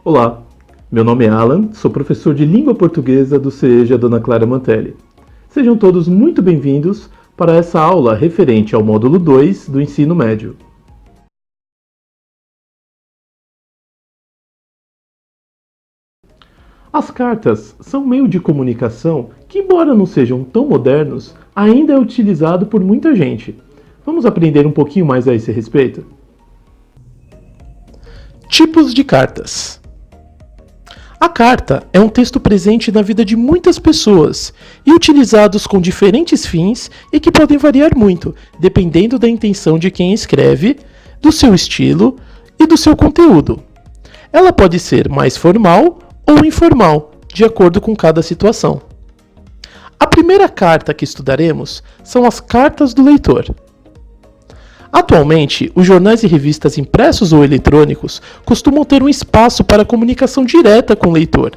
Olá, meu nome é Alan, sou professor de língua portuguesa do CEJA Dona Clara Mantelli. Sejam todos muito bem-vindos para essa aula referente ao módulo 2 do ensino médio. As cartas são um meio de comunicação que, embora não sejam tão modernos, ainda é utilizado por muita gente. Vamos aprender um pouquinho mais a esse respeito? Tipos de cartas. A carta é um texto presente na vida de muitas pessoas e utilizados com diferentes fins e que podem variar muito, dependendo da intenção de quem escreve, do seu estilo e do seu conteúdo. Ela pode ser mais formal ou informal, de acordo com cada situação. A primeira carta que estudaremos são as cartas do leitor. Atualmente, os jornais e revistas impressos ou eletrônicos costumam ter um espaço para comunicação direta com o leitor,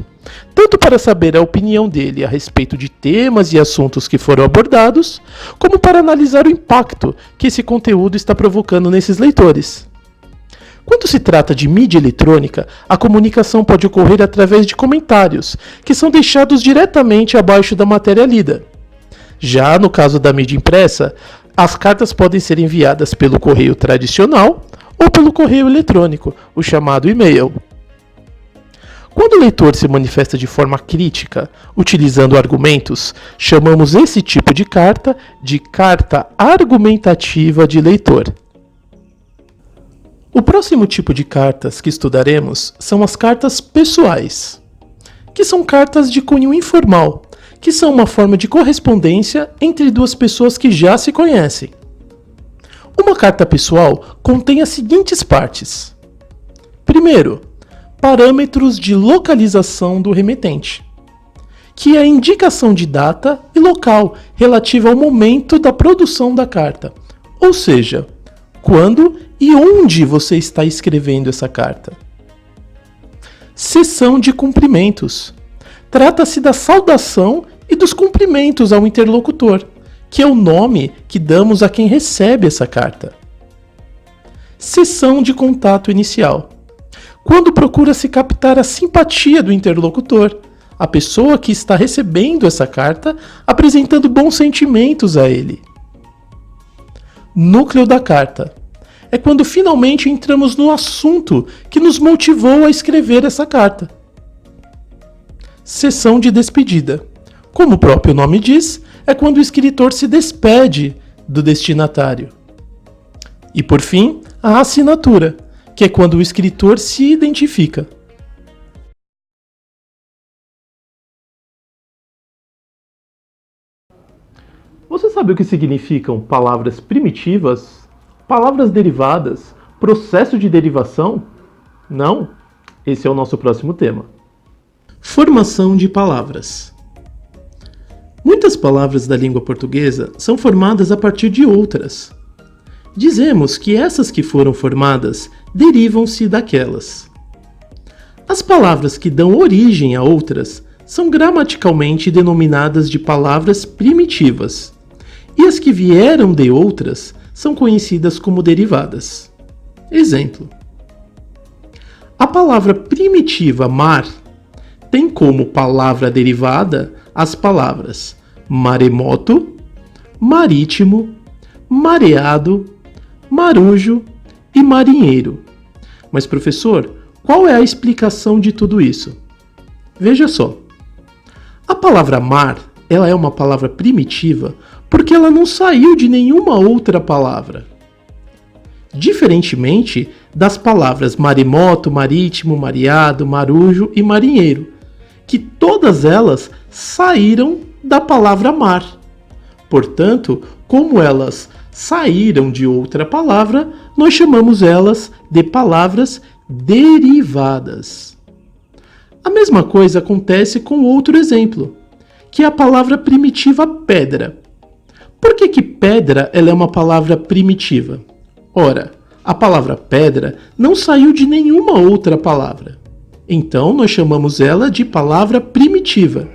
tanto para saber a opinião dele a respeito de temas e assuntos que foram abordados, como para analisar o impacto que esse conteúdo está provocando nesses leitores. Quando se trata de mídia eletrônica, a comunicação pode ocorrer através de comentários, que são deixados diretamente abaixo da matéria lida. Já no caso da mídia impressa, as cartas podem ser enviadas pelo correio tradicional ou pelo correio eletrônico, o chamado e-mail. Quando o leitor se manifesta de forma crítica, utilizando argumentos, chamamos esse tipo de carta argumentativa de leitor. O próximo tipo de cartas que estudaremos são as cartas pessoais, que são cartas de cunho informal, que são uma forma de correspondência entre duas pessoas que já se conhecem. Uma carta pessoal contém as seguintes partes. Primeiro, parâmetros de localização do remetente, que é a indicação de data e local relativa ao momento da produção da carta, ou seja, quando e onde você está escrevendo essa carta. Seção de cumprimentos. Trata-se da saudação e dos cumprimentos ao interlocutor, que é o nome que damos a quem recebe essa carta. Seção de contato inicial. Quando procura-se captar a simpatia do interlocutor, a pessoa que está recebendo essa carta apresentando bons sentimentos a ele. Núcleo da carta. É quando finalmente entramos no assunto que nos motivou a escrever essa carta. Seção de despedida. Como o próprio nome diz, é quando o escritor se despede do destinatário. E por fim, a assinatura, que é quando o escritor se identifica. Você sabe o que significam palavras primitivas, palavras derivadas, processo de derivação? Não? Esse é o nosso próximo tema. Formação de palavras. Muitas palavras da língua portuguesa são formadas a partir de outras. Dizemos que essas que foram formadas derivam-se daquelas. As palavras que dão origem a outras são gramaticalmente denominadas de palavras primitivas, e as que vieram de outras são conhecidas como derivadas. Exemplo: a palavra primitiva mar tem como palavra derivada as palavras maremoto, marítimo, mareado, marujo e marinheiro. Mas, professor, qual é a explicação de tudo isso? Veja só. A palavra mar, ela é uma palavra primitiva porque ela não saiu de nenhuma outra palavra. Diferentemente das palavras maremoto, marítimo, mareado, marujo e marinheiro, que todas elas saíram da palavra mar. Portanto, como elas saíram de outra palavra, nós chamamos elas de palavras derivadas. A mesma coisa acontece com outro exemplo, que é a palavra primitiva pedra. Por que pedra ela é uma palavra primitiva? Ora, a palavra pedra não saiu de nenhuma outra palavra. Então, nós chamamos ela de palavra primitiva,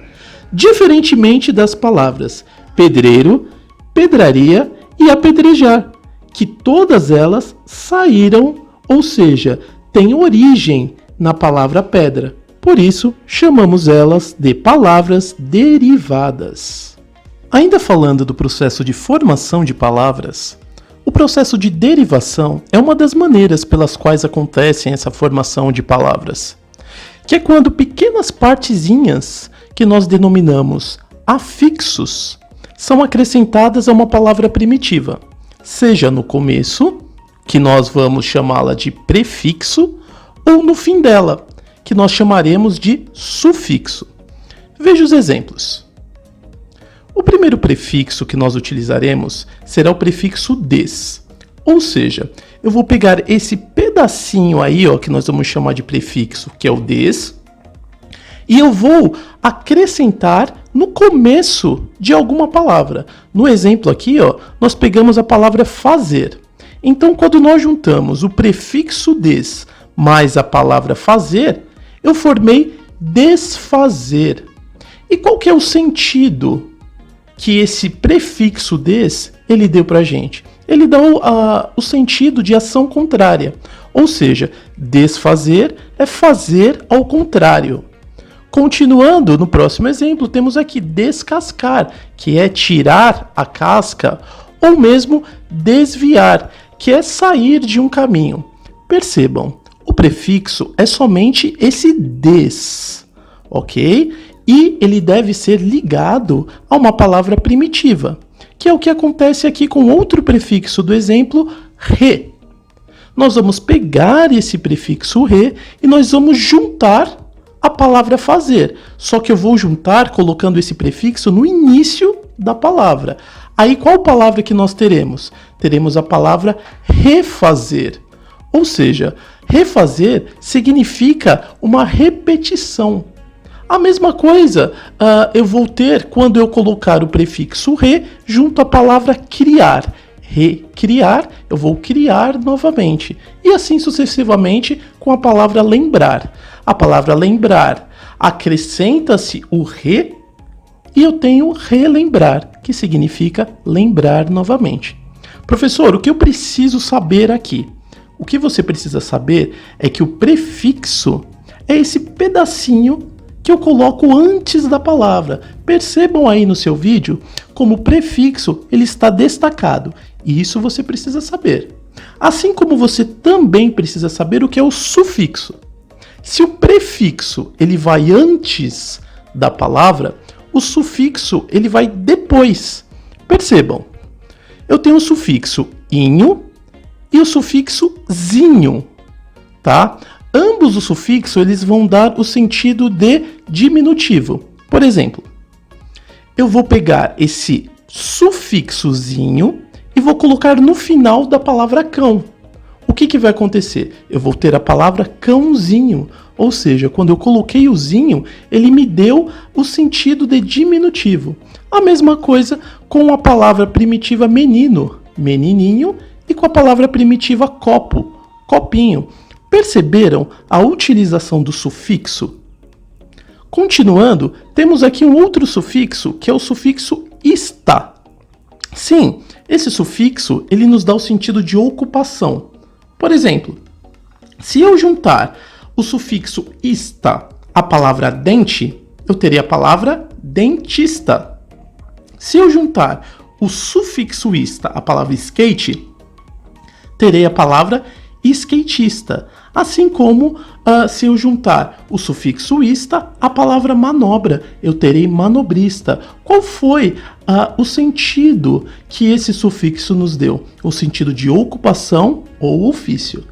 diferentemente das palavras pedreiro, pedraria e apedrejar, que todas elas saíram, ou seja, têm origem na palavra pedra. Por isso, chamamos elas de palavras derivadas. Ainda falando do processo de formação de palavras, o processo de derivação é uma das maneiras pelas quais acontece essa formação de palavras, que é quando pequenas partezinhas, que nós denominamos afixos, são acrescentadas a uma palavra primitiva, seja no começo, que nós vamos chamá-la de prefixo, ou no fim dela, que nós chamaremos de sufixo. Veja os exemplos. O primeiro prefixo que nós utilizaremos será o prefixo des, ou seja, eu vou pegar esse pedacinho aí, que nós vamos chamar de prefixo, que é o des, e eu vou acrescentar no começo de alguma palavra. No exemplo aqui, nós pegamos a palavra fazer. Então, quando nós juntamos o prefixo des mais a palavra fazer, eu formei desfazer. E qual que é o sentido que esse prefixo des ele deu para a gente? Ele dá o sentido de ação contrária. Ou seja, desfazer é fazer ao contrário. Continuando, no próximo exemplo, temos aqui descascar, que é tirar a casca, ou mesmo desviar, que é sair de um caminho. Percebam, o prefixo é somente esse des, ok? E ele deve ser ligado a uma palavra primitiva, que é o que acontece aqui com outro prefixo do exemplo, re. Nós vamos pegar esse prefixo re e nós vamos juntar a palavra fazer, só que eu vou juntar colocando esse prefixo no início da palavra. Aí qual palavra que nós teremos? Teremos a palavra refazer, ou seja, refazer significa uma repetição. A mesma coisa eu vou ter quando eu colocar o prefixo re junto à palavra criar. Recriar, eu vou criar novamente. E assim sucessivamente com a palavra lembrar. A palavra lembrar, acrescenta-se o re e eu tenho relembrar, que significa lembrar novamente. Professor, o que eu preciso saber aqui? O que você precisa saber é que o prefixo é esse pedacinho que eu coloco antes da palavra. Percebam aí no seu vídeo como o prefixo ele está destacado. E isso você precisa saber. Assim como você também precisa saber o que é o sufixo. Se o prefixo ele vai antes da palavra, o sufixo ele vai depois. Percebam, eu tenho o sufixo inho e o sufixo zinho, tá? Ambos os sufixos eles vão dar o sentido de diminutivo. Por exemplo, eu vou pegar esse sufixozinho e vou colocar no final da palavra cão. O que vai acontecer? Eu vou ter a palavra cãozinho, ou seja, quando eu coloquei o zinho, ele me deu o sentido de diminutivo. A mesma coisa com a palavra primitiva menino, menininho, e com a palavra primitiva copo, copinho. Perceberam a utilização do sufixo? Continuando, temos aqui um outro sufixo, que é o sufixo ista. Sim, esse sufixo ele nos dá o sentido de ocupação. Por exemplo, se eu juntar o sufixo ista à palavra dente, eu teria a palavra dentista. Se eu juntar o sufixo ista à palavra skate, terei a palavra skatista. Assim como se eu juntar o sufixo ista à palavra manobra, eu terei manobrista. Qual foi o sentido que esse sufixo nos deu? O sentido de ocupação ou ofício.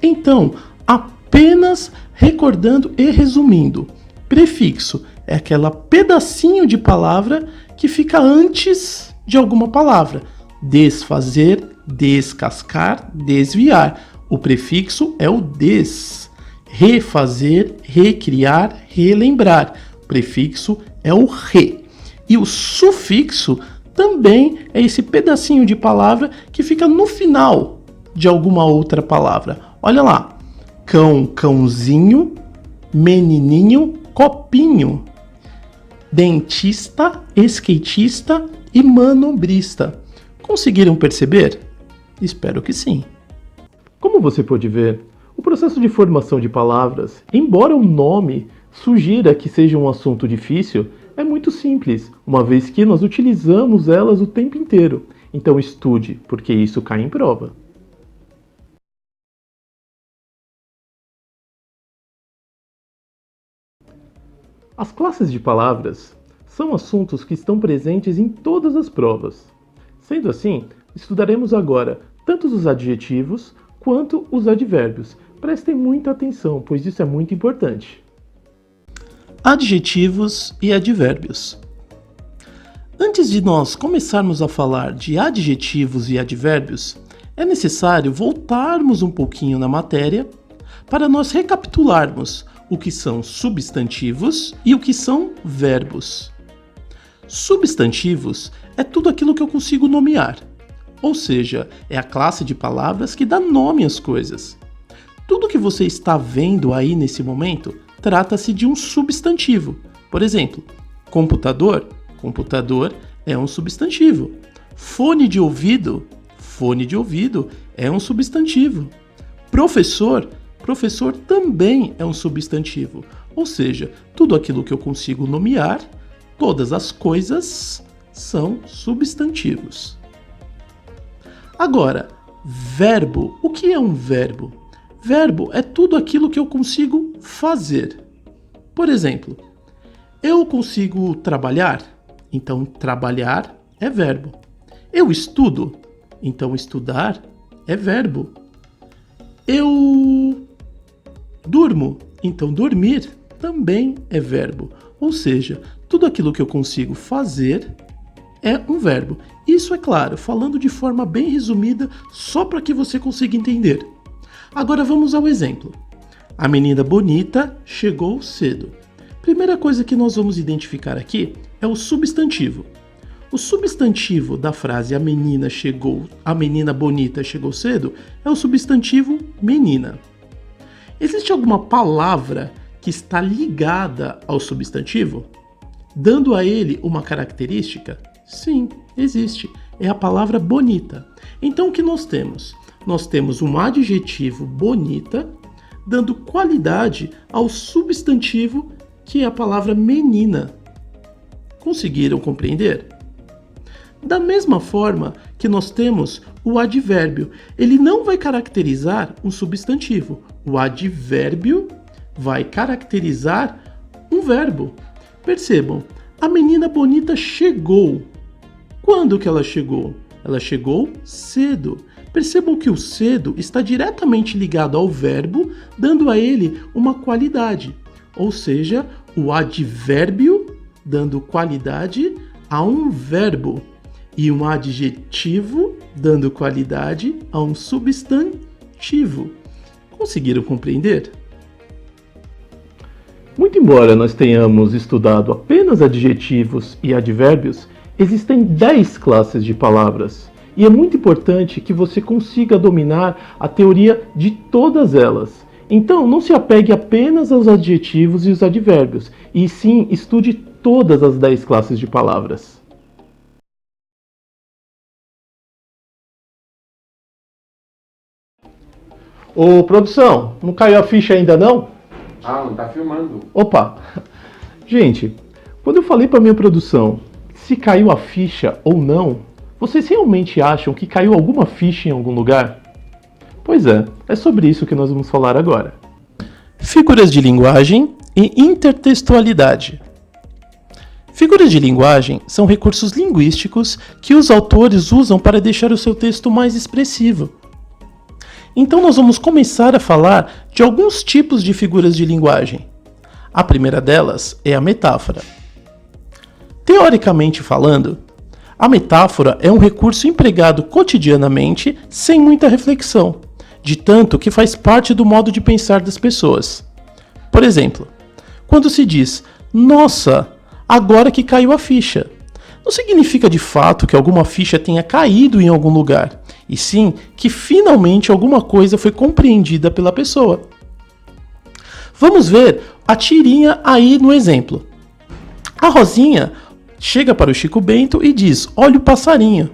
Então, apenas recordando e resumindo, prefixo é aquele pedacinho de palavra que fica antes de alguma palavra. Desfazer, descascar, desviar. O prefixo é o des. Refazer, recriar, relembrar. O prefixo é o re. E o sufixo também é esse pedacinho de palavra que fica no final de alguma outra palavra. Olha lá. Cão, cãozinho. Menininho, copinho. Dentista, skatista e manobrista. Conseguiram perceber? Espero que sim. Como você pode ver, O processo de formação de palavras, embora o nome sugira que seja um assunto difícil, é muito simples, uma vez que nós utilizamos elas o tempo inteiro. Então estude, porque isso cai em prova. As classes de palavras são assuntos que estão presentes em todas as provas. Sendo assim, estudaremos agora tanto os adjetivos quanto os advérbios. Prestem muita atenção, pois isso é muito importante. Adjetivos e advérbios. Antes de nós começarmos a falar de adjetivos e advérbios, é necessário voltarmos um pouquinho na matéria para nós recapitularmos o que são substantivos e o que são verbos. Substantivos é tudo aquilo que eu consigo nomear, ou seja, é a classe de palavras que dá nome às coisas. Tudo que você está vendo aí nesse momento trata-se de um substantivo. Por exemplo, computador. Computador é um substantivo. Fone de ouvido é um substantivo. Professor também é um substantivo. Ou seja, tudo aquilo que eu consigo nomear, todas as coisas são substantivos. Agora, verbo. O que é um verbo? Verbo é tudo aquilo que eu consigo fazer. Por exemplo, eu consigo trabalhar, então trabalhar é verbo. Eu estudo, então estudar é verbo. Eu durmo, então dormir também é verbo. Ou seja, tudo aquilo que eu consigo fazer é um verbo. Isso é claro, falando de forma bem resumida, só para que você consiga entender. Agora vamos ao exemplo. A menina bonita chegou cedo. Primeira coisa que nós vamos identificar aqui é o substantivo. O substantivo da frase a menina bonita chegou cedo é o substantivo menina. Existe alguma palavra que está ligada ao substantivo, dando a ele uma característica? Sim, existe. É a palavra bonita. Então o que nós temos? Nós temos um adjetivo bonita, dando qualidade ao substantivo que é a palavra menina. Conseguiram compreender? Da mesma forma que nós temos o advérbio, ele não vai caracterizar um substantivo. O advérbio vai caracterizar um verbo. Percebam, a menina bonita chegou. Quando que ela chegou? Ela chegou cedo. Percebam que o cedo está diretamente ligado ao verbo, dando a ele uma qualidade. Ou seja, o advérbio dando qualidade a um verbo e um adjetivo dando qualidade a um substantivo. Conseguiram compreender? Muito embora nós tenhamos estudado apenas adjetivos e advérbios, existem 10 classes de palavras. E é muito importante que você consiga dominar a teoria de todas elas. Então, não se apegue apenas aos adjetivos e os advérbios, e sim estude todas as 10 classes de palavras. Ô, produção, não caiu a ficha ainda não? Ah, não tá filmando. Opa! Gente, quando eu falei para minha produção se caiu a ficha ou não, vocês realmente acham que caiu alguma ficha em algum lugar? Pois é sobre isso que nós vamos falar agora. Figuras de linguagem e intertextualidade. Figuras de linguagem são recursos linguísticos que os autores usam para deixar o seu texto mais expressivo. Então nós vamos começar a falar de alguns tipos de figuras de linguagem. A primeira delas é a metáfora. Teoricamente falando, a metáfora é um recurso empregado cotidianamente sem muita reflexão, de tanto que faz parte do modo de pensar das pessoas. Por exemplo, quando se diz, nossa, agora que caiu a ficha, não significa de fato que alguma ficha tenha caído em algum lugar, e sim que finalmente alguma coisa foi compreendida pela pessoa. Vamos ver a tirinha aí no exemplo. A Rosinha chega para o Chico Bento e diz, olha o passarinho.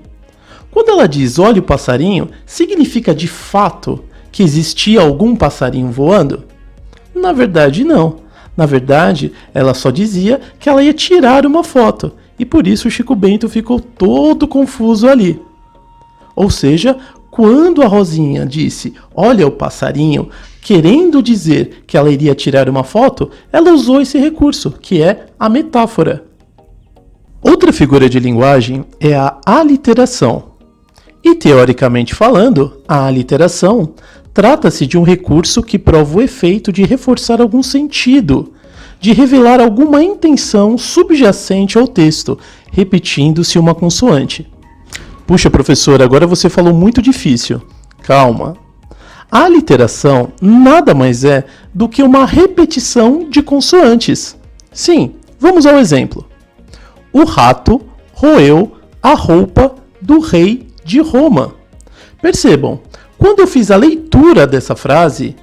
Quando ela diz olha o passarinho, significa de fato que existia algum passarinho voando? Na verdade, não. Na verdade, ela só dizia que ela ia tirar uma foto, e por isso o Chico Bento ficou todo confuso ali. Ou seja, quando a Rosinha disse, olha o passarinho, querendo dizer que ela iria tirar uma foto, ela usou esse recurso, que é a metáfora. Outra figura de linguagem é a aliteração. E, teoricamente falando, a aliteração trata-se de um recurso que prova o efeito de reforçar algum sentido, de revelar alguma intenção subjacente ao texto, repetindo-se uma consoante. Puxa, professor, agora você falou muito difícil. Calma. A aliteração nada mais é do que uma repetição de consoantes. Sim, vamos ao exemplo. O rato roeu a roupa do rei de Roma. Percebam, quando eu fiz a leitura dessa frase,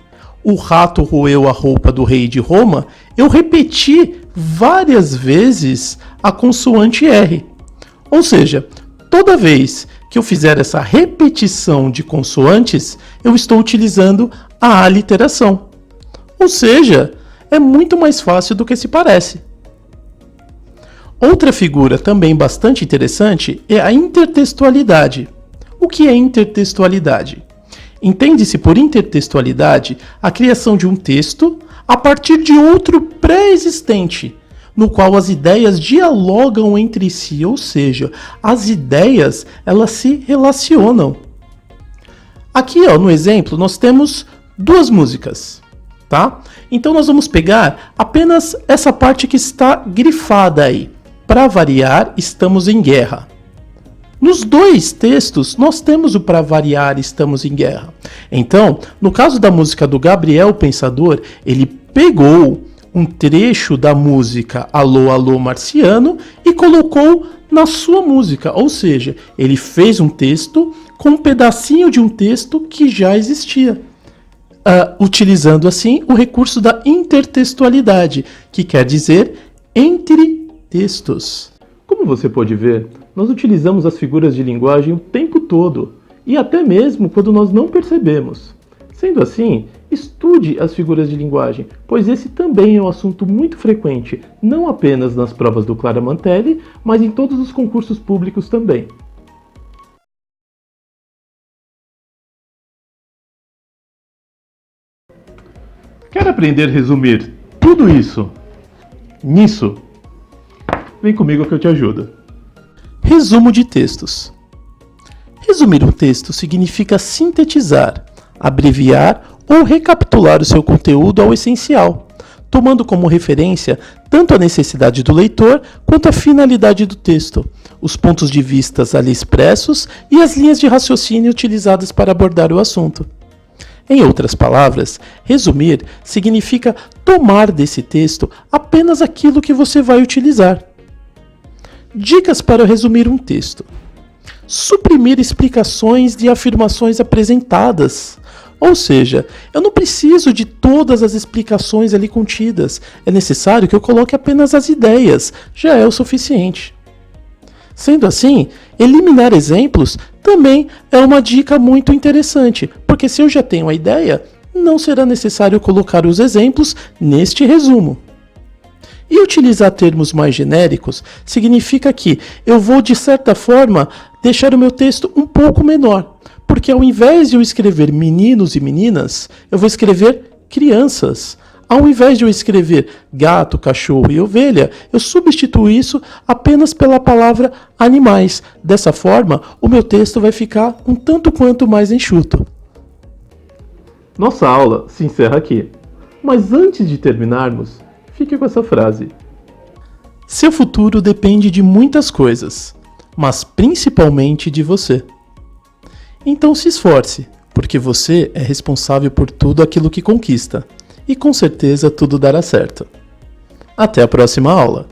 o rato roeu a roupa do rei de Roma, eu repeti várias vezes a consoante R. Ou seja, toda vez que eu fizer essa repetição de consoantes, eu estou utilizando a aliteração. Ou seja, é muito mais fácil do que se parece. Outra figura também bastante interessante é a intertextualidade. O que é intertextualidade? Entende-se por intertextualidade a criação de um texto a partir de outro pré-existente, no qual as ideias dialogam entre si, ou seja, as ideias elas se relacionam. Aqui, no exemplo, nós temos duas músicas, tá? Então nós vamos pegar apenas essa parte que está grifada aí. Para variar, estamos em guerra. Nos dois textos, nós temos o para variar, estamos em guerra. Então, no caso da música do Gabriel Pensador, ele pegou um trecho da música Alô, Alô, Marciano e colocou na sua música. Ou seja, ele fez um texto com um pedacinho de um texto que já existia. Utilizando assim o recurso da intertextualidade, que quer dizer entre textos. Como você pode ver, nós utilizamos as figuras de linguagem o tempo todo, e até mesmo quando nós não percebemos. Sendo assim, estude as figuras de linguagem, pois esse também é um assunto muito frequente, não apenas nas provas do Clara Mantelli, mas em todos os concursos públicos também. Quer aprender a resumir tudo isso nisso? Vem comigo que eu te ajudo. Resumo de textos. Resumir um texto significa sintetizar, abreviar ou recapitular o seu conteúdo ao essencial, tomando como referência tanto a necessidade do leitor quanto a finalidade do texto, os pontos de vista ali expressos e as linhas de raciocínio utilizadas para abordar o assunto. Em outras palavras, resumir significa tomar desse texto apenas aquilo que você vai utilizar. Dicas para resumir um texto. Suprimir explicações de afirmações apresentadas. Ou seja, eu não preciso de todas as explicações ali contidas. É necessário que eu coloque apenas as ideias. Já é o suficiente. Sendo assim, eliminar exemplos também é uma dica muito interessante, porque se eu já tenho a ideia, não será necessário colocar os exemplos neste resumo. E utilizar termos mais genéricos significa que eu vou, de certa forma, deixar o meu texto um pouco menor, porque ao invés de eu escrever meninos e meninas, eu vou escrever crianças. Ao invés de eu escrever gato, cachorro e ovelha, eu substituo isso apenas pela palavra animais. Dessa forma, o meu texto vai ficar um tanto quanto mais enxuto. Nossa aula se encerra aqui. Mas antes de terminarmos, fique com essa frase. Seu futuro depende de muitas coisas, mas principalmente de você. Então se esforce, porque você é responsável por tudo aquilo que conquista. E com certeza tudo dará certo. Até a próxima aula!